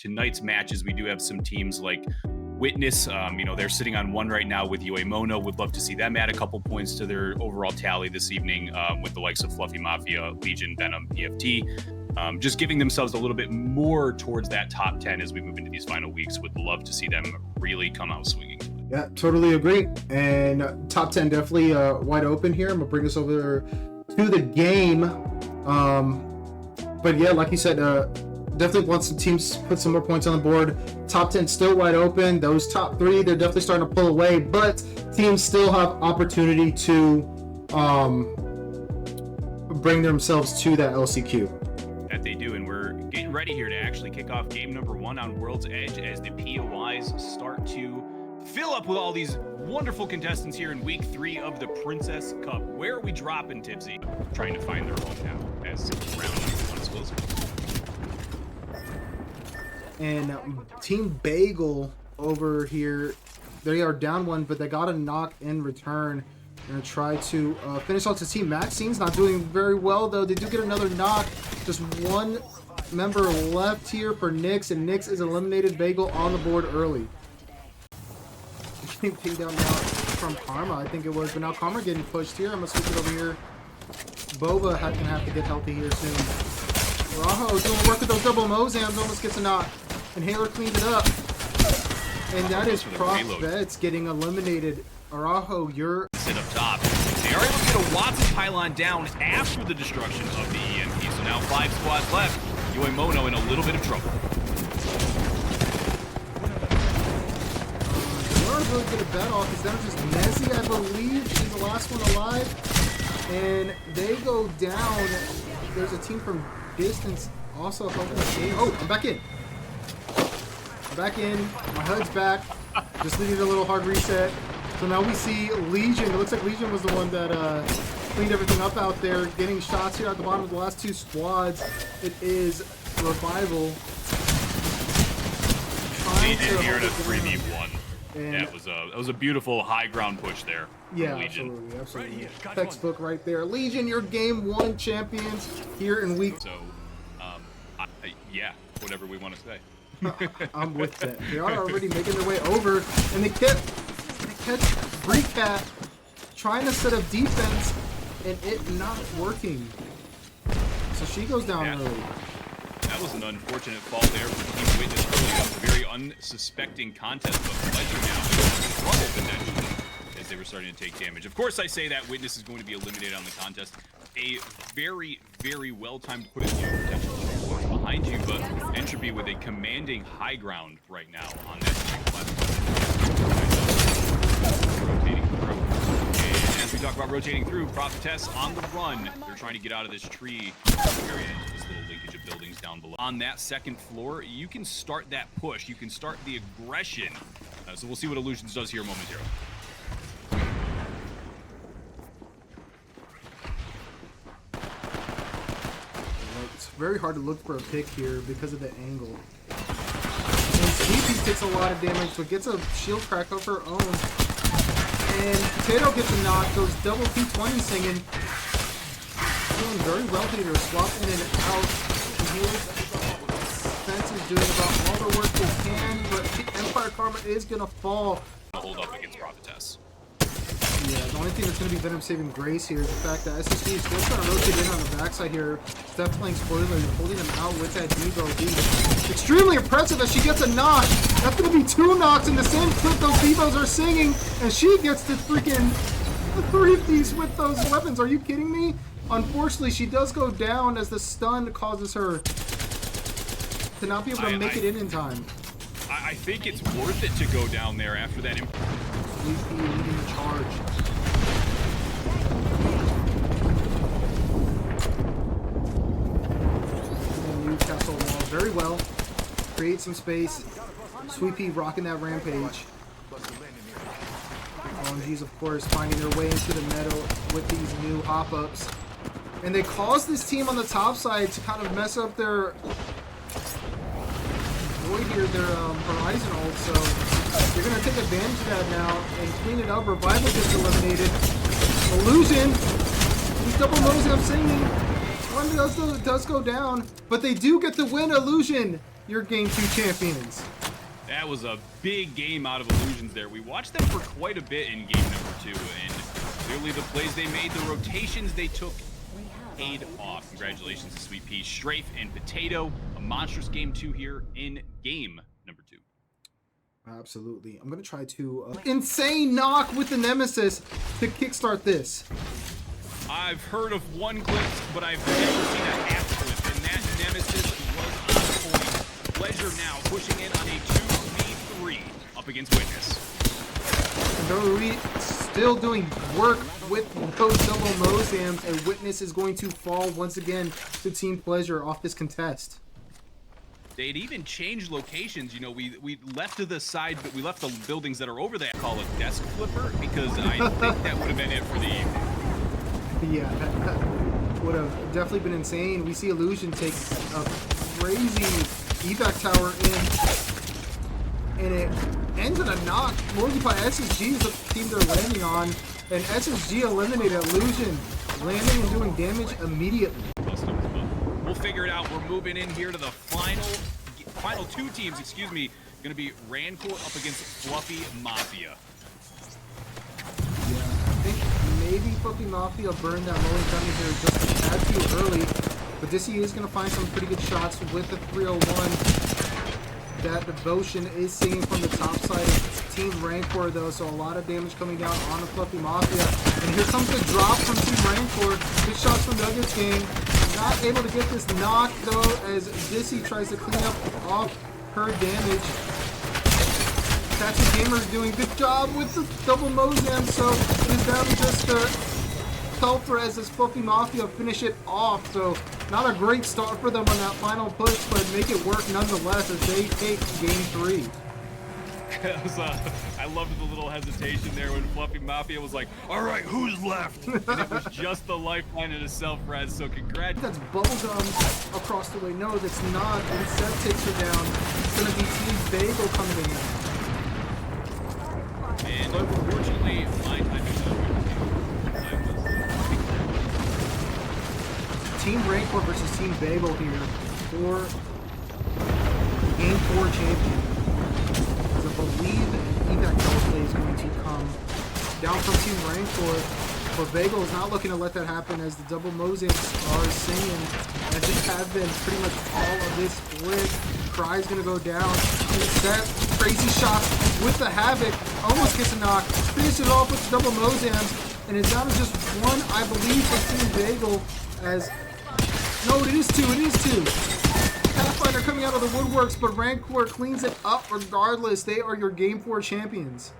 tonight's matches, we do have some teams like Witness. They're sitting on 1 right now with Mono. Would love to see them add a couple points to their overall tally this evening with the likes of Fluffy Mafia, Legion, Venom, EFT. Just giving themselves a little bit more towards that top 10 as we move into these final weeks. Would love to see them really come out swinging. Yeah, totally agree. And top 10 definitely wide open here. I'm going to bring us over to the game. But yeah, like you said, definitely want some teams put some more points on the board. Top 10 still wide open. Those top 3, they're definitely starting to pull away, but teams still have opportunity to bring themselves to that LCQ. That they do, and we're getting ready here to actually kick off game number 1 on World's Edge as the POIs start to fill up with all these wonderful contestants here in week 3 of the Princess Cup. Where are we dropping, Tipsy? Trying to find their home now as round number 1 is closing. And Team Bagel over here, they are down 1, but they got a knock in return. They're going to try to finish off the team. Maxine's not doing very well, though. They do get another knock. Just 1 member left here for Nyx, and Nyx is eliminated. Bagel on the board early. Getting pinned down now from Karma, I think it was, but now Karma getting pushed here. I'm going to switch it over here. Boba going to have to get healthy here soon. Raho doing work with those double Mozams, almost gets a knock. And Haler cleaned it up. And that is Prof Vets getting eliminated. Arajo, you're... Sit up top. They are able to get a Watson pylon down after the destruction of the EMP. So now 5 squads left. Mono in a little bit of trouble. Laura's really good at bet off. Is that just Nezzy, I believe? She's the last one alive. And they go down. There's a team from distance also helping the game. Oh, I'm back in. Back in, my HUD's back. Just needed a little hard reset. So now we see Legion. It looks like Legion was the one that cleaned everything up out there. Getting shots here at the bottom of the last 2 squads. It is Revival. Legion here in a 3v1. That was a beautiful high ground push there. Yeah, Legion. absolutely. Textbook right there. Legion, your game 1 champions here in week. So, yeah, whatever we want to say. I'm with that. They are already making their way over, and they catch Breakat trying to set up defense, and it not working. So she goes down early. That was an unfortunate fall there for Team Witness early. It was a very unsuspecting contest, but Ledger now struggled potentially as they were starting to take damage. Of course, I say that Witness is going to be eliminated on the contest. A very, very well-timed push here, potentially behind you, but Entropy with a commanding high ground right now on that platform. Rotating through. And as we talk about rotating through, Prophetess on the run. They're trying to get out of this tree area into this little linkage of buildings down below. On that 2nd floor, you can start that push. You can start the aggression. So we'll see what Illusions does here momentarily. Very hard to look for a pick here because of the angle. And Sleepy takes a lot of damage, but gets a shield crack of her own. And Potato gets a knock, goes double P20 singing. Doing very well here, swap in and out. And here's Spence is doing about all the work they can, but Empire Karma is going to fall. Hold up against Prophetess. Yeah, the only thing that's going to be Venom saving grace here is the fact that SSD is still trying to rotate in on the backside here. Steph playing spoiler and holding him out with that Devo. Extremely impressive as she gets a knock. That's going to be 2 knocks in the same clip those Devos are singing. And she gets to freaking 3-piece with those weapons. Are you kidding me? Unfortunately, she does go down as the stun causes her to not be able to make it in time. I think it's worth it to go down there after that. Sleepy leading the charge. Newcastle wall very well. Create some space. Sweepy rocking that rampage. OMGs, of course, finding their way into the meadow with these new hop-ups. And they cause this team on the top side to kind of mess up their Horizon ult, so they're going to take advantage of that now and clean it up. Revival gets eliminated. Illusion, these double moves I'm singing. One does go down, but they do get the win. Illusion your Game 2 champions. That was a big game out of Illusions there. We watched them for quite a bit in game number 2, and clearly the plays they made, the rotations they took, paid off. Congratulations to Sweet Pea, Strafe, and Potato. A monstrous game 2 here in game number 2. Absolutely. I'm going to try to... insane knock with the Nemesis to kickstart this. I've heard of one clip, but I've never seen a half clip, and that Nemesis was on point. Pleasure now pushing in on a 2v3 up against Witness. Dory still doing work with those double Mozams, and Witness is going to fall once again to Team Pleasure off this contest. They'd even changed locations. You know, we left to the side, but we left the buildings that are over there. Call it desk flipper, because I think that would have been it for the evening. Yeah, that would have definitely been insane. We see Illusion take a crazy evac tower in, and it ends in a knock. Morgan by SSG is the team they're landing on, and SSG eliminated Illusion, landing and doing damage immediately. We'll figure it out. We're moving in here to the final 2 teams, excuse me. Going to be Rancor up against Fluffy Mafia. Yeah, I think maybe Fluffy Mafia burned that low incoming here just a tad too early, but this is going to find some pretty good shots with the 301. That Devotion is singing from the top side of Team Rancor though, so a lot of damage coming down on the Fluffy Mafia. And here comes the drop from Team Rancor. Good shots from Nuggets game. Not able to get this knock though, as Dissy tries to clean up off her damage. Tattoo Gamer doing good job with the double Mozam, so it is down to just Pelfra as this Fluffy Mafia finish it off. So not a great start for them on that final push, but make it work nonetheless as they take game 3. I loved the little hesitation there when Fluffy Mafia was like, all right, who's left? And it was just the lifeline and a self-res, so congrats. That's Bubblegum across the way. No, that's not. And Seth takes her down. It's going to be Team Bagel coming in now. And unfortunately, my time is up. Team Rancor versus Team Bagel here for Game 4 champion. As I believe evac play is going to come down from Team Rancor. For Bagel is not looking to let that happen as the double Mozams are singing. As it has been pretty much all of this split. Cry's going to go down. And Seth, crazy shots with the Havoc. Almost gets a knock. Finishes it off with the double Mozams. And it's down to just one, I believe, for Team Bagel. As no, it is 2. It is 2. Pathfinder coming out of the woodworks, but Rancor cleans it up regardless. They are your Game 4 champions.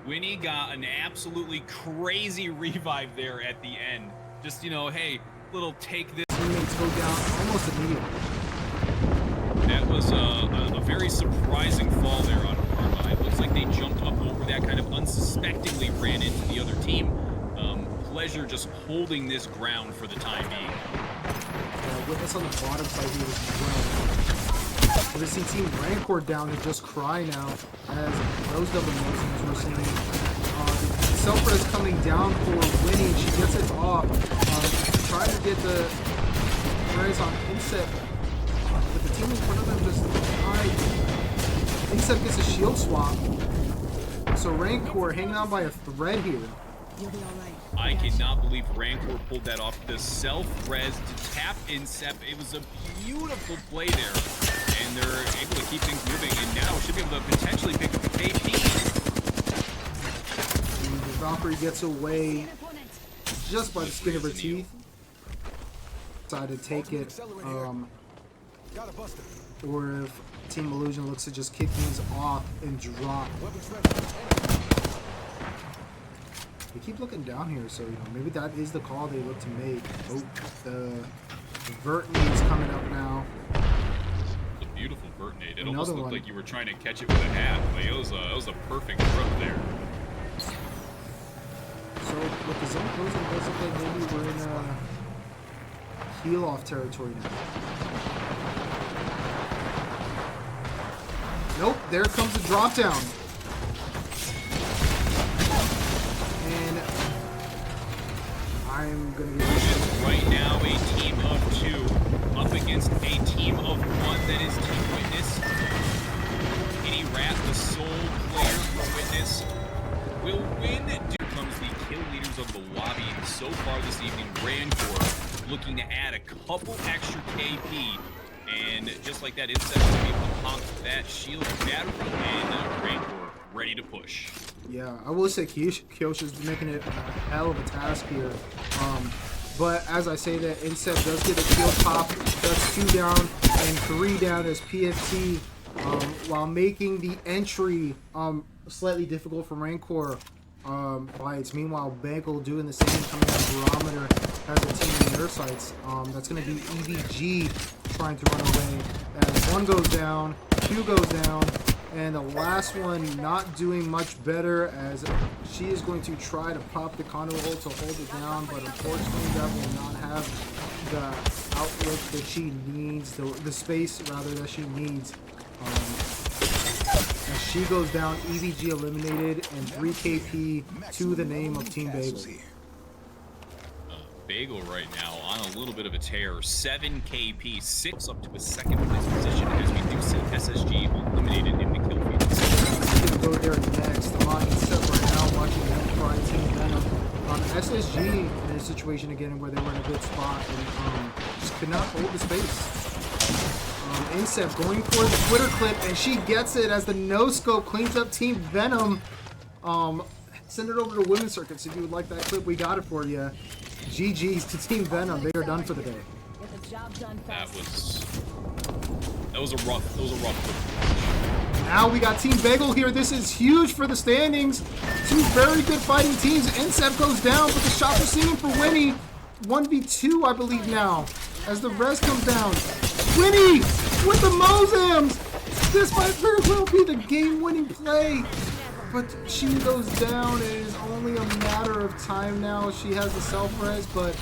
Winnie got an absolutely crazy revive there at the end. Just, you know, hey, little take this. Teammates go down almost immediately. That was a very surprising fall there on Karma. It looks like they jumped up over that, kind of unsuspectingly ran into the other team. Pleasure just holding this ground for the time being. Witness on the bottom side here as well. We see Team Rancor down to just Cry now as those double Mozams we're seeing. Selfra is coming down for Winnie. She gets it off. Trying to get the raise on Inset. But the team in front of them just died. Inset gets a shield swap. So Rancor hanging on by a thread here. You'll be all right. I cannot believe Rancor pulled that off. The self-res to tap Incep. It was a beautiful play there. And they're able to keep things moving. And now should be able to potentially pick up the KP. And the Valkyrie gets away just by the skin of her teeth. Decided to take it. Or if Team Illusion looks to just kick things off and drop. They keep looking down here, so, you know, maybe that is the call they look to make. Oh, the vert nade's coming up now. It's a beautiful vert nade. It almost looked like you were trying to catch it with a hat. Like, it was a perfect throw there. So, with the zone closing, it does look like maybe we're in heal-off territory now. Nope, there comes the drop-down. And I'm gonna be right now a team of 2. up against a team of one that is Team Witness. Kenny Rat, the sole player for Witness, will win. Here comes the kill leaders of the lobby. So far this evening, Rancor looking to add a couple extra KP. And just like that, it's going to be able to pop that shield battery, and Rancor ready to push. Yeah, I will say Kyosha's making it a hell of a task here. But as I say that, Incept does get a kill pop. That's 2 down and 3 down as PFT, while making the entry slightly difficult for Rancor fights. Meanwhile, Bagel doing the same, coming out Barometer has a team in their sights. That's going to be EVG trying to run away. As 1 goes down, 2 goes down, and the last one not doing much better, as she is going to try to pop the condo ult to hold it down, but unfortunately that will not have the outlook that she needs, the space rather that she needs. As she goes down, EVG eliminated, and 3 KP to the name of Team Bagel. Bagel right now on a little bit of a tear. 7 KP, 6 up to a second place position, as we do see SSG eliminated in the kill feed. We're going to go there next. The line is set right now, watching them try Team Venom. SSG in a situation again where they were in a good spot and just could not hold the space. Incept going for the Twitter clip, and she gets it as the no-scope cleans up Team Venom. Send it over to Women's Circuits if you would like that clip. We got it for you. GG's to Team Venom. They are done for the day. That was a rough. Now we got Team Bagel here. This is huge for the standings. 2 very good fighting teams. Incept goes down, but the shots are singing for Winnie. 1v2, I believe now, as the rest comes down. Winnie with the Mozams. This might very well be the game-winning play. But she goes down. It is only a matter of time now. She has the self-res, but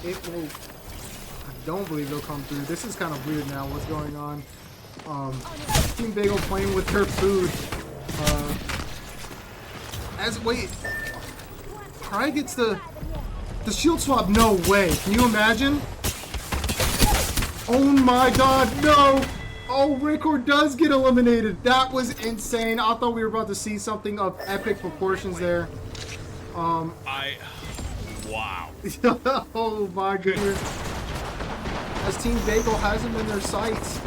it will... I don't believe they'll come through. This is kind of weird now, what's going on. Team Bagel playing with her food. Wait. Cry gets the shield swap. No way. Can you imagine? Oh my god, no! Oh, Rancor does get eliminated. That was insane. I thought we were about to see something of epic proportions there. Wow. Oh my goodness. As Team Bagel has him in their sights.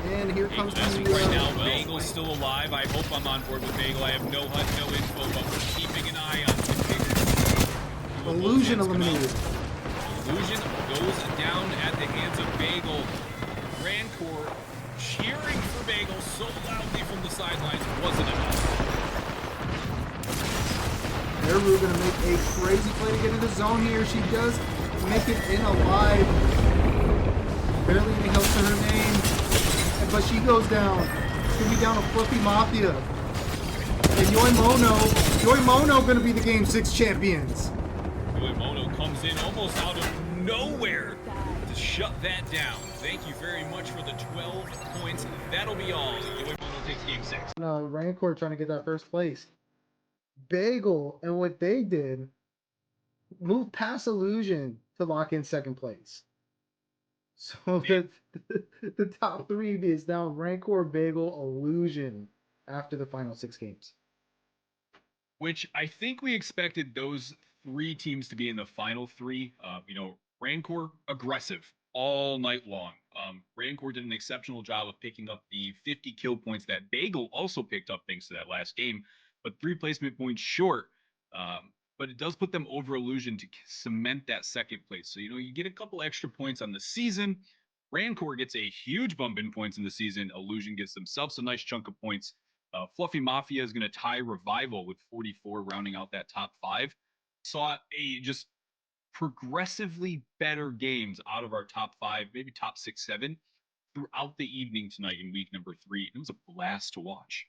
And here comes the... right now, Bagel's still alive. I hope I'm on board with Bagel. I have no HUD, no info, but we're keeping an eye on Bagel. Illusion eliminated. Illusion goes down at the hands of Bagel. Rancor cheering for Bagel so loudly from the sidelines wasn't enough. Eru gonna make a crazy play to get into the zone here. She does make it in alive. Barely any help to her name. But she goes down. It's gonna be down to Fluffy Mafia. And Yoi Mono gonna be the Game 6 champions. Mono comes in almost out of nowhere to shut that down. Thank you very much for the 12 points. That'll be all. Mono takes Game 6. No, Rancor trying to get that first place. Bagel and what they did moved past Illusion to lock in second place. So the top 3 is now Rancor, Bagel, Illusion after the final 6 games. Which I think we expected those 3 teams to be in the final 3. Rancor aggressive all night long. Rancor did an exceptional job of picking up the 50 kill points that Bagel also picked up thanks to that last game, but 3 placement points short. But it does put them over Illusion to cement that second place. So, you get a couple extra points on the season. Rancor gets a huge bump in points in the season. Illusion gets themselves a nice chunk of points. Fluffy Mafia is going to tie Revival with 44, rounding out that top 5. Saw a just progressively better games out of our top 5, maybe top 6, 7 throughout the evening tonight in week number 3. It was a blast to watch.